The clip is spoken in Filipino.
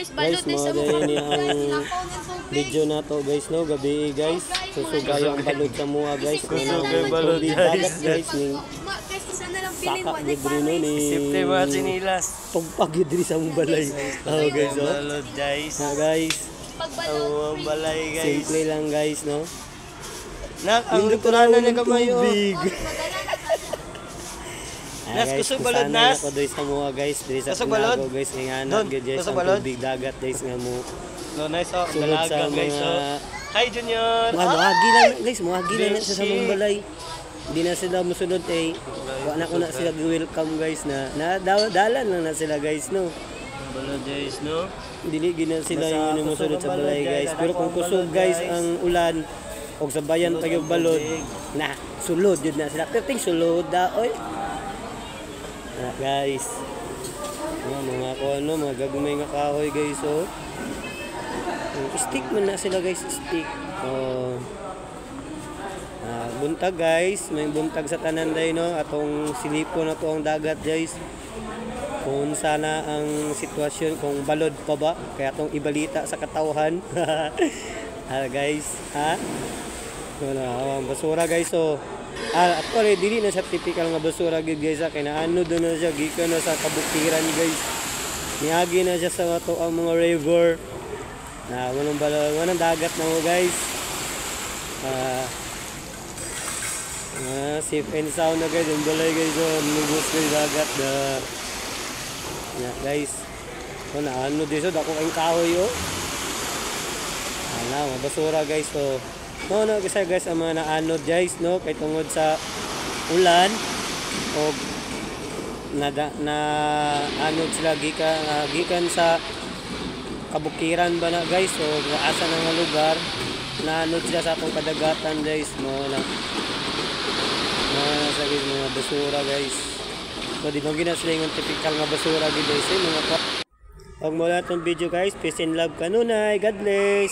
guys, balod na sa mga ni ang video na to guys no, gabi guys. Susugay ang balod sa mua guys. Susugay balod guys. Guys ning saka gidri no ni. Sipte mga sinilas. Tugpag gidri sa mong balay. Oh guys oh. Balod guys. Guys. Oh, balay guys. Simple lang guys no. Nak, ang luturanan ng kamay oh. Nas, kusog balod nas. Ako doy sa mga guys, diri sa balod guys, ingana gyud guys ang tubig dagat guys nga mo. No, nice oh, dalaga guys oh. Hi Junior. Muagi lang guys, muagi lang sa samong balay. Hindi na sila musunod eh. Wa na ko na sila welcome guys na dalan lang na sila guys no. Balod guys no. Dili gina sila yung musunod sa balay guys. Pero kung kusog guys ang ulan og sa bayan pa yung balod na sulod jud na sila. Pero ting sulod da oy. Guys, mga mga gagumay nga kahoy guys oh. Stick man na sila guys, stick. Oh. Buntag guys, may buntag sa tanan day no, atong silipo na to ang dagat guys. Kung sana ang sitwasyon kung balod pa ba, kaya atong ibalita sa katawhan. Guys, ha? Basura guys oh. Actually, dili na sa typical nga basura gid guys, kay naano doon na siya gikan na sa kabukiran guys. Niagi na siya sa ato ang mga river. Na manong dagat na mo guys. Safe and sound na guys, yung balay guys, lubos guys dagat na. Guys. Ano dito dako ang kahoy oh. Basura guys oh. No kasi guys ang mga naanod guys no kay tungod sa ulan o na anod sila gikan sa kabukiran ba na guys o asa na nga lugar naanod sila sa atong kadagatan guys mo na sa guys mga basura guys so di ba gina sila yung typical nga basura guys mga pag mo na itong video guys, peace and love kanunay, God bless.